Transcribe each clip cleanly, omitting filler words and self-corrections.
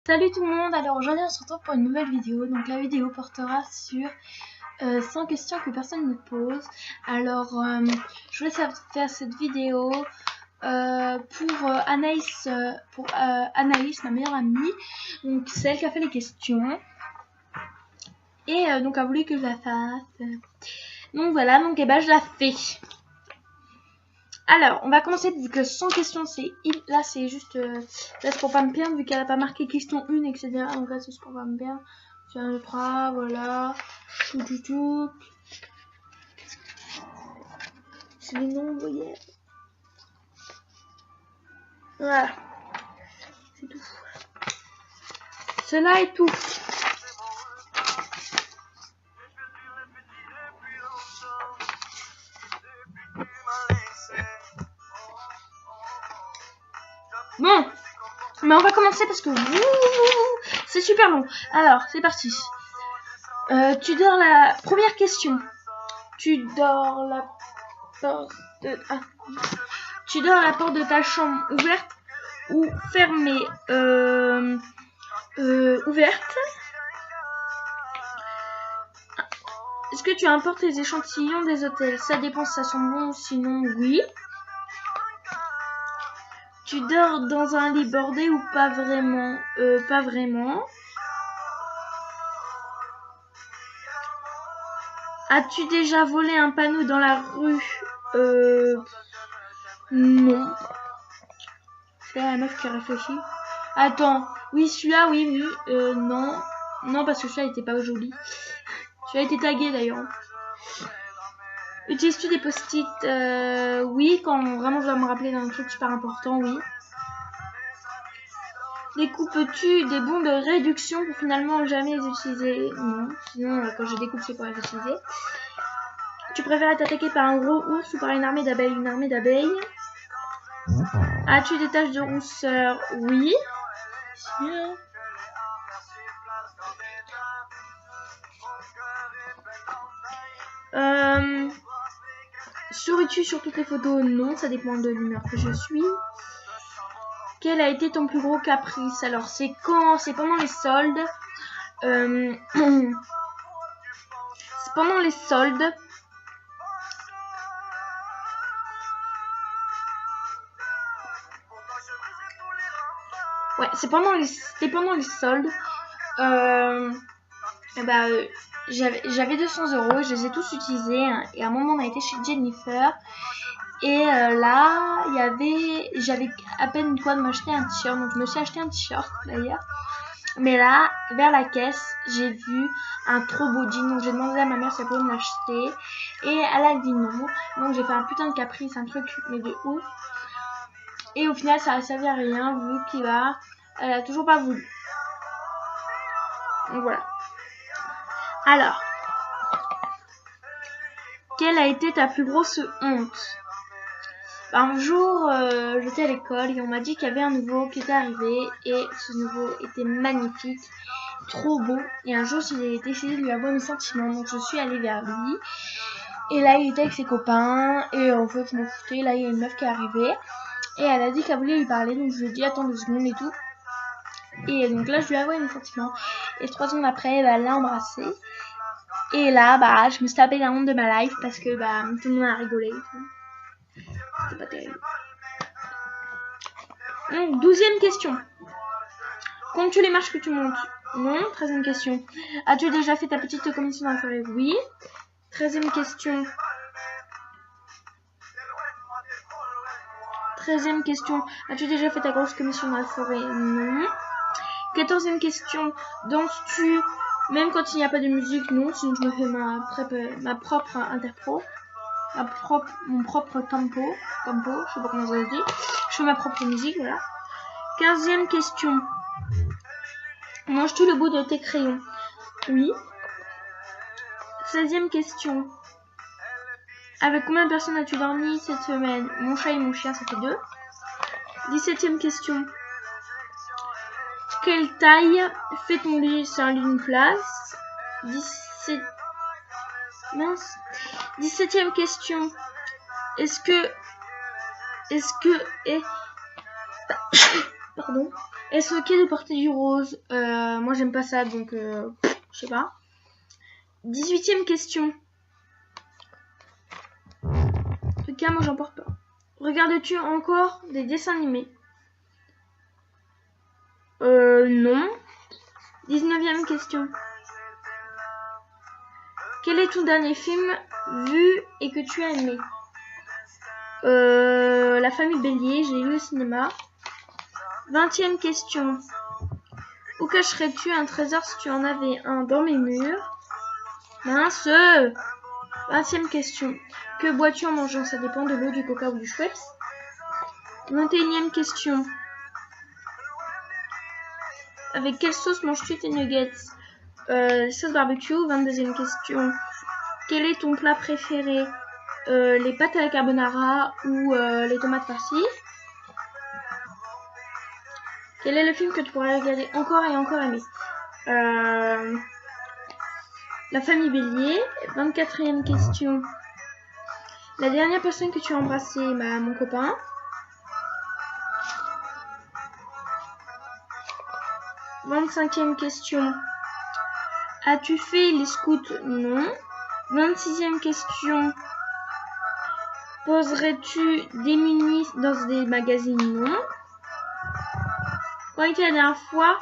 Salut tout le monde, alors aujourd'hui on se retrouve pour une nouvelle vidéo. Donc la vidéo portera sur 100 questions que personne ne pose. Alors je voulais faire cette vidéo pour Anaïs, Anaïs, ma meilleure amie. Donc c'est elle qui a fait les questions. Et donc elle a voulu que je la fasse. Donc voilà, donc je la fais. Alors, on va commencer vu que 100 questions, là c'est juste, là c'est pour pas me perdre vu qu'elle a pas marqué question 1, etc. Donc là c'est juste pour pas me perdre. 1, 2, 3, voilà. Tout. C'est les noms, vous voyez. Voilà. C'est tout. Cela est tout. Bon, mais on va commencer parce que c'est super long. Alors, c'est parti. Tu dors la première question. Tu dors la porte de ta chambre ouverte ou fermée? Ouverte. Est-ce que tu importes les échantillons des hôtels? Ça dépend si ça sent bon ou sinon oui. Tu dors dans un lit bordé ou pas vraiment? Pas vraiment. As-tu déjà volé un panneau dans la rue? Non. C'est la meuf qui réfléchit. Attends, oui celui-là, oui. Non. Non parce que celui-là était pas joli. Celui-là était tagué d'ailleurs. Utilises-tu des post-it? Oui, quand vraiment je dois me rappeler d'un truc super important, oui. Découpes-tu des bons de réduction pour finalement jamais les utiliser? Non, sinon quand je découpe c'est pour les utiliser. Tu préfères être attaqué par un gros ours ou par une armée d'abeilles? Une armée d'abeilles. As-tu des taches de rousseur? Oui. Souris-tu sur toutes les photos? Non, ça dépend de l'humeur que je suis. Quel a été ton plus gros caprice? Alors c'est pendant les soldes. C'est pendant les soldes. Ouais, c'était pendant les soldes. J'avais 200 €, je les ai tous utilisés. Hein, et à un moment on a été chez Jennifer. Et là, j'avais à peine de quoi de m'acheter un t-shirt. Donc je me suis acheté un t-shirt d'ailleurs. Mais là, vers la caisse, j'ai vu un trop beau jean. Donc j'ai demandé à ma mère si elle pouvait me l'acheter. Et elle a dit non. Donc j'ai fait un putain de caprice, un truc mais de ouf. Et au final, ça a servi à rien vu elle a toujours pas voulu. Donc voilà. Alors, quelle a été ta plus grosse honte? Un jour, j'étais à l'école et on m'a dit qu'il y avait un nouveau qui était arrivé et ce nouveau était magnifique, trop beau. Et un jour, j'ai décidé de lui avouer mes sentiments, donc je suis allée vers lui. Et là, il était avec ses copains et en fait, je m'en foutais. Là, il y a une meuf qui est arrivée et elle a dit qu'elle voulait lui parler, donc je lui ai dit attends 2 secondes et tout. Et donc là, je lui ai avoué mes sentiments. Et 3 secondes après, elle l'a embrassé. Et là, je me suis tapé la honte de ma life parce que tout le monde a rigolé. C'était pas terrible. 12e question. Comptes-tu les marches que tu montes? Non. 13e question. As-tu déjà fait ta petite commission dans la forêt? Oui. 13e question. 13e question. As-tu déjà fait ta grosse commission dans la forêt? Non. 14e question. Danses-tu même quand il n'y a pas de musique? Non. Sinon je me fais ma propre interpro. Mon propre tempo, je sais pas comment ça se dit. Je fais ma propre musique, voilà. 15e question. Manges-tu le bout de tes crayons? Oui. 16e question. Avec combien de personnes as-tu dormi cette semaine? Mon chat et mon chien, ça fait 2. 17e question. Quelle taille fait ton lit? C'est un lit d'une place. 17e question. Pardon. Est-ce ok de porter du rose? Moi j'aime pas ça, donc je sais pas. 18e question. En tout cas, moi j'en porte pas. Regardes-tu encore des dessins animés? Non. 19e question. Quel est ton dernier film vu et que tu as aimé? La famille Bélier, j'ai vu au cinéma. 20e question. Où cacherais-tu un trésor si tu en avais un? Dans mes murs. Mince. 20e question. Que bois-tu en mangeant? Ça dépend de l'eau, du coca ou du Schweppes. 21e question. Avec quelle sauce manges-tu tes nuggets? Sauce barbecue. 22e question. Quel est ton plat préféré? Les pâtes à la carbonara ou les tomates farcies? Quel est le film que tu pourrais regarder encore et encore aimer? La famille Bélier. 24e question. La dernière personne que tu as embrassée? Mon copain. 25e question. As-tu fait les scouts? Non. 26e question. Poserais-tu démuni dans des magazines? Non. Quand était la dernière fois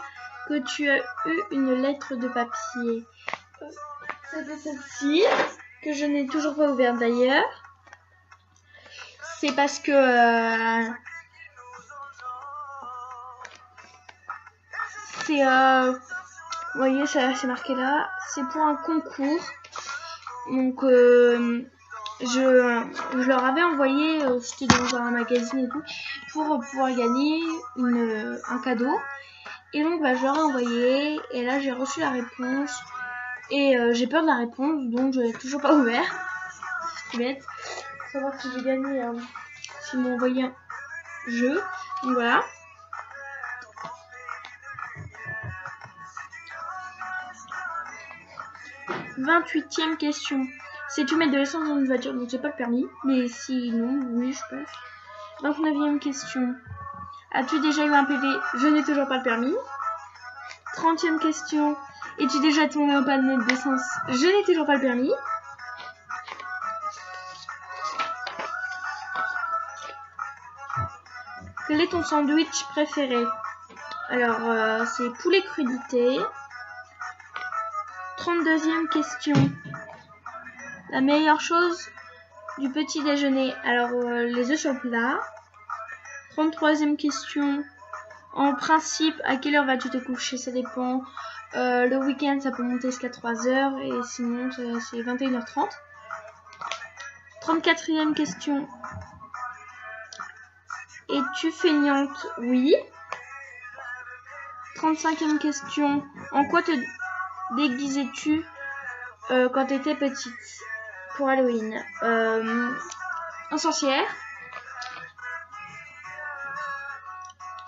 que tu as eu une lettre de papier? C'était celle-ci, que je n'ai toujours pas ouverte d'ailleurs. C'est parce que c'est vous voyez, ça c'est marqué là, c'est pour un concours. Donc je leur avais envoyé, c'était dans un magazine et tout, pour pouvoir gagner un cadeau. Et donc je leur ai envoyé, et là j'ai reçu la réponse. Et j'ai peur de la réponse, donc je l'ai toujours pas ouvert. C'est bête. Pour savoir si j'ai gagné, s'ils m'ont envoyé un jeu. Donc voilà. « 28e question. Sais-tu mettre de l'essence dans une voiture? Donc j'ai pas le permis, mais si non, oui je pense. 29e question. As-tu déjà eu un PV? Je n'ai toujours pas le permis. 30e question. Es-tu déjà tombé en panne d'essence? Je n'ai toujours pas le permis. Quel est ton sandwich préféré? Alors, c'est poulet crudité. 32e question. La meilleure chose du petit déjeuner? Alors, les œufs sur le plat. 33e question. En principe, à quelle heure vas-tu te coucher? Ça dépend. Le week-end, ça peut monter jusqu'à 3h et sinon, c'est 21h30. 34e question. Es-tu feignante? Oui. 35e question. En quoi te déguisais-tu quand tu étais petite pour Halloween? En sorcière.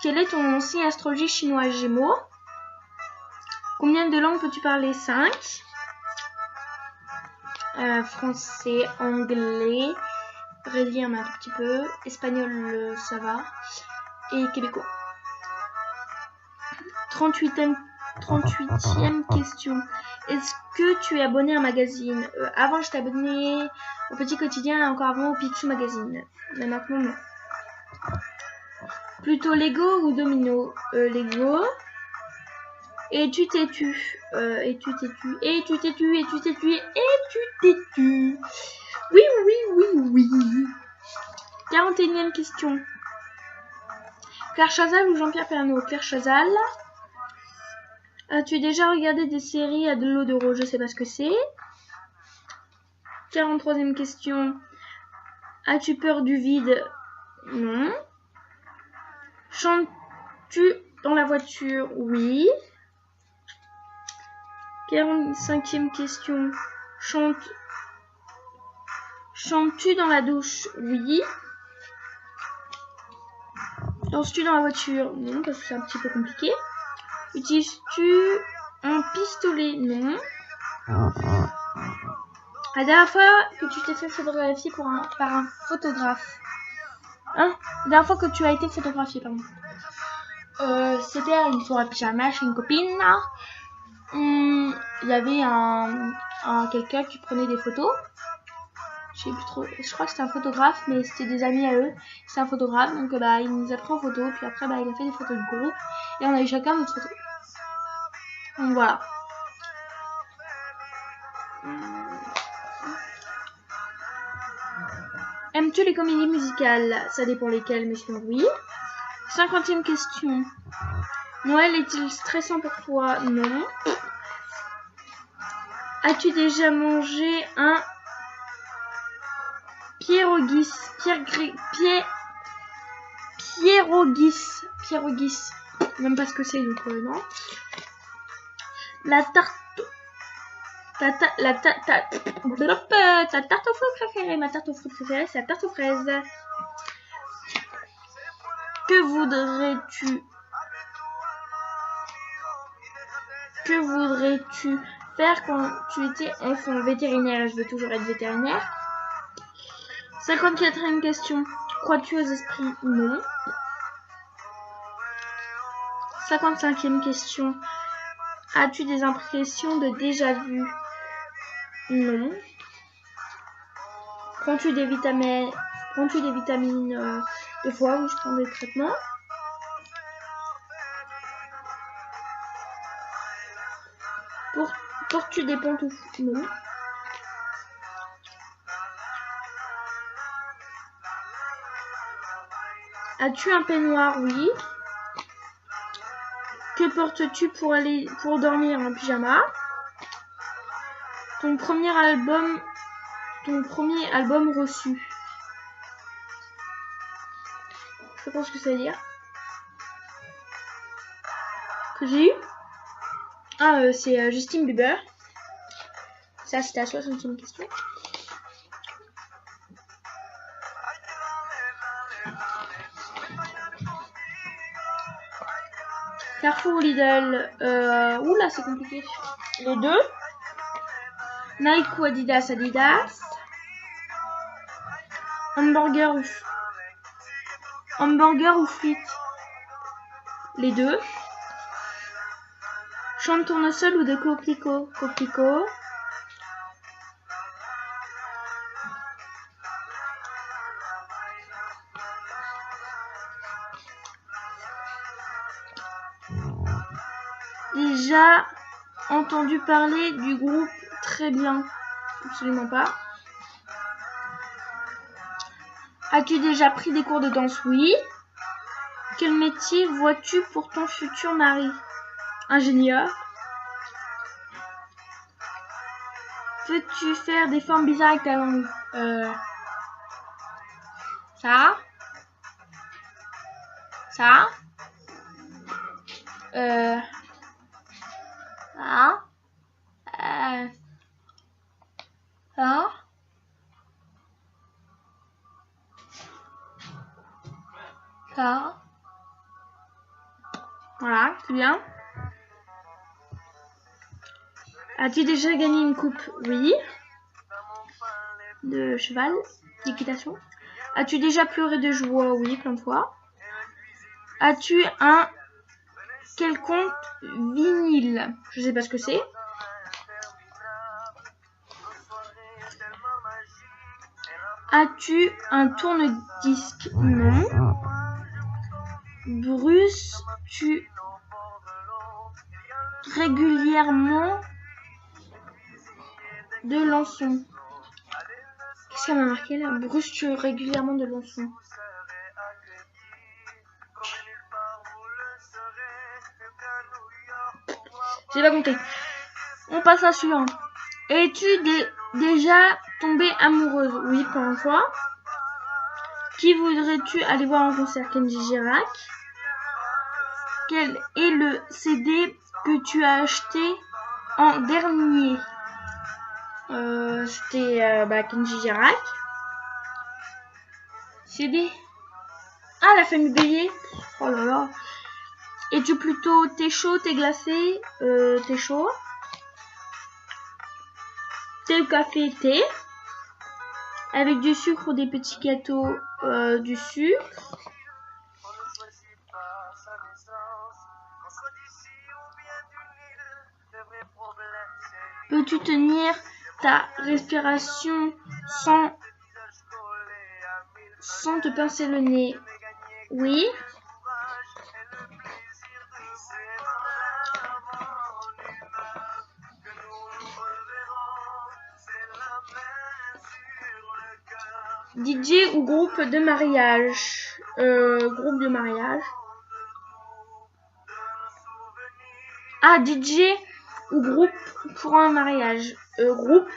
Quel est ton signe astrologique chinois? Gémeaux. Combien de langues peux-tu parler? 5. Français, anglais, brésilien un tout petit peu, espagnol ça va, et québécois. 38e question. Est-ce que tu es abonné à un magazine? Avant j'étais abonné au Petit Quotidien et encore avant au Picsou Magazine. Mais maintenant non. Plutôt Lego ou Domino? Lego. Es-tu têtu? Es-tu têtu? Es-tu têtu? Es-tu têtu? Es-tu têtu? Oui, oui, oui, oui. 41e question. Claire Chazal ou Jean-Pierre Pernaut? Claire Chazal. As-tu déjà regardé des séries à de l'eau d'euro? Je sais pas ce que c'est. 43e question. As-tu peur du vide? Non. Chantes-tu dans la voiture? Oui. 45e question. Chantes-tu dans la douche? Oui. Danses-tu dans la voiture? Non, parce que c'est un petit peu compliqué. Utilises-tu un pistolet? Non. La dernière fois que tu t'es fait photographier par un photographe. Hein? La dernière fois que tu as été photographié, pardon. C'était une soirée pyjama chez une copine. Il y avait quelqu'un qui prenait des photos. Je sais plus trop, je crois que c'était un photographe, mais c'était des amis à eux. C'est un photographe, donc il nous a pris en photo, puis après il a fait des photos de groupe, et on a eu chacun notre photo. Donc voilà. Aimes-tu les comédies musicales? Ça dépend lesquelles, mais sinon oui. 50e question. Noël est-il stressant pour toi? Non. As-tu déjà mangé un pierogis? Pierogis. Même pas ce que c'est, donc non. Ta tarte aux fruits préférée. Ma tarte aux fruits préférée, c'est la tarte aux fraises. Que voudrais-tu faire quand tu étais enfant? Vétérinaire. Je veux toujours être vétérinaire. 54e question. Crois-tu aux esprits? Non. 55e question. As-tu des impressions de déjà vu? Non. Prends-tu des vitamines des fois où je prends des traitements? Portes-tu des pantoufles? Non. As-tu un peignoir? Oui. Que portes-tu pour dormir en pyjama? Ton premier album reçu. Je sais pas ce que ça veut dire. Que j'ai eu? Ah, c'est Justin Bieber. Ça, c'était la 60e question. Carrefour ou Lidl? Oula, c'est compliqué. Les deux. Nike ou Adidas? Adidas. Hamburger ou frites? Les deux. Champ de tournesol ou de coquelicot? Coquelicot. Déjà entendu parler du groupe Très Bien? Absolument pas. As-tu déjà pris des cours de danse? Oui. Quel métier vois-tu pour ton futur mari? Ingénieur. Peux-tu faire des formes bizarres avec ta langue? Ça. Ça. Ça. Voilà, c'est bien. As-tu déjà gagné une coupe? Oui. De cheval, d'équitation. As-tu déjà pleuré de joie? Oui, plein de fois. As-tu un quelconque vinyle? Je sais pas ce que c'est. As-tu un tourne-disque? Non. Brusses-tu régulièrement de l'encens? Qu'est-ce qu'elle m'a marqué là? Brusses-tu régulièrement de l'encens? J'ai pas compris. On passe à la suivante. Es-tu déjà tombée amoureuse? Oui, plein de fois. Qui voudrais-tu aller voir en concert? Kenji Girac. Quel est le CD que tu as acheté en dernier? C'était Kenji Girac. CD. Ah, la famille Bélier. Oh là là. Es-tu plutôt thé chaud, thé glacé? Thé chaud. Thé ou café? Thé. Avec du sucre ou des petits gâteaux? Du sucre. Peux-tu tenir ta respiration sans te pincer le nez? Oui. DJ ou groupe de mariage? Groupe de mariage. Ah, DJ ou groupe pour un mariage? Groupe.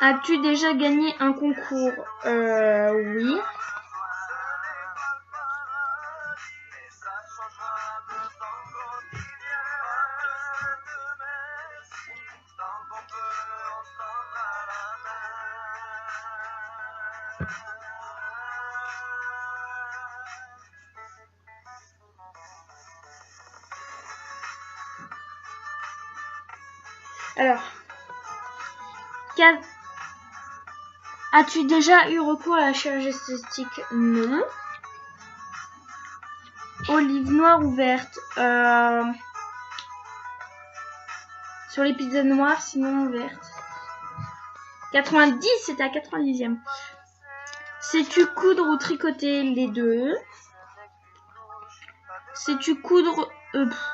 As-tu déjà gagné un concours? Oui. Alors, as-tu déjà eu recours à la chirurgie esthétique? Non. Olive noire ou verte? Sur les pizzas noires, sinon verte. 90, c'était à 90e. Sais-tu coudre ou tricoter? Les deux. Sais-tu coudre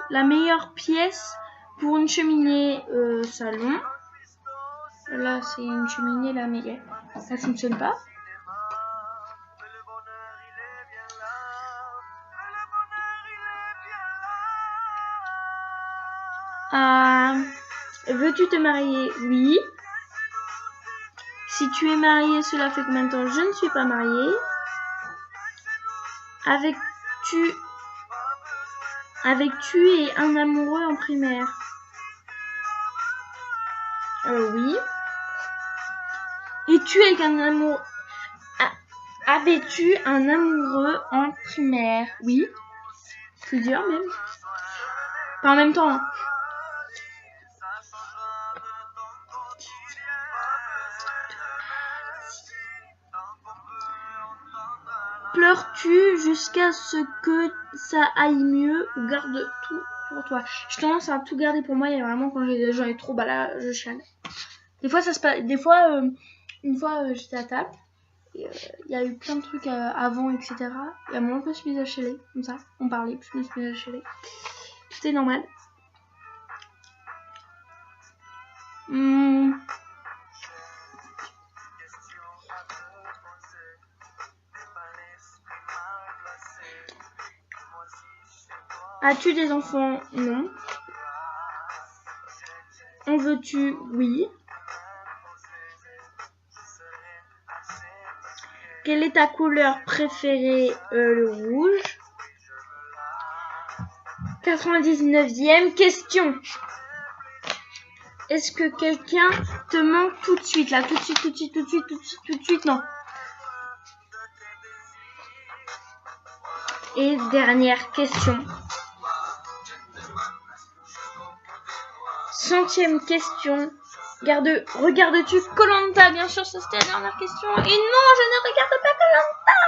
la meilleure pièce pour une cheminée salon? Là, c'est une cheminée là, mais ça fonctionne pas. Veux-tu te marier? Oui. Si tu es marié, cela fait combien de temps? Je ne suis pas mariée. Avec-tu et un amoureux en primaire? Oui. Es-tu avec un amoureux? Avais-tu un amoureux en primaire? Oui. Plusieurs même. Pas en même temps. Hein. Pleures-tu jusqu'à ce que ça aille mieux ou garde tout pour toi? Je tendance à tout garder pour moi. Il y a vraiment quand j'en ai trop, bah là je chiale. Des fois ça se passe. Des fois, une fois j'étais à table. Il y a eu plein de trucs avant, etc. Et à un moment je me suis mise à chialer, comme ça. On parlait, puis je me suis mise à chialer. C'était normal. As-tu des enfants? Non. En veux-tu? Oui. Quelle est ta couleur préférée? Le rouge. 99e question. Est-ce que quelqu'un te manque tout de suite? Là, tout de suite, non. Et dernière question. 100e question. Regardes-tu Koh-Lanta? Bien sûr, ça c'était la dernière question. Et non, je ne regarde pas Koh-Lanta.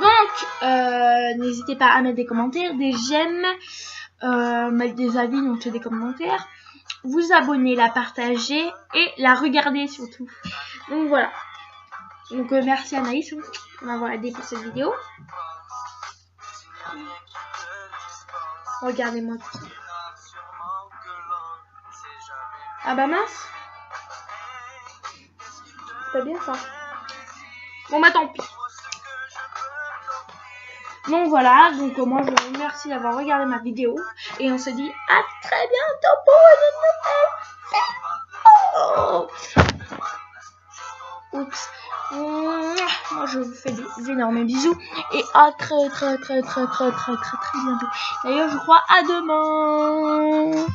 Donc, n'hésitez pas à mettre des commentaires, des j'aime, mettre des avis, donc des commentaires. Vous abonner, la partager et la regarder surtout. Donc voilà. Donc merci Anaïs de m'avoir aidé pour cette vidéo. Regardez-moi tout ça. Ah bah mince. C'est pas bien ça. Bon bah tant pis. Donc voilà, donc moi je vous remercie d'avoir regardé ma vidéo. Et on se dit à très bientôt pour une nouvelle vidéo. Oups. Moi je vous fais des énormes bisous et à très bientôt. D'ailleurs je crois à demain.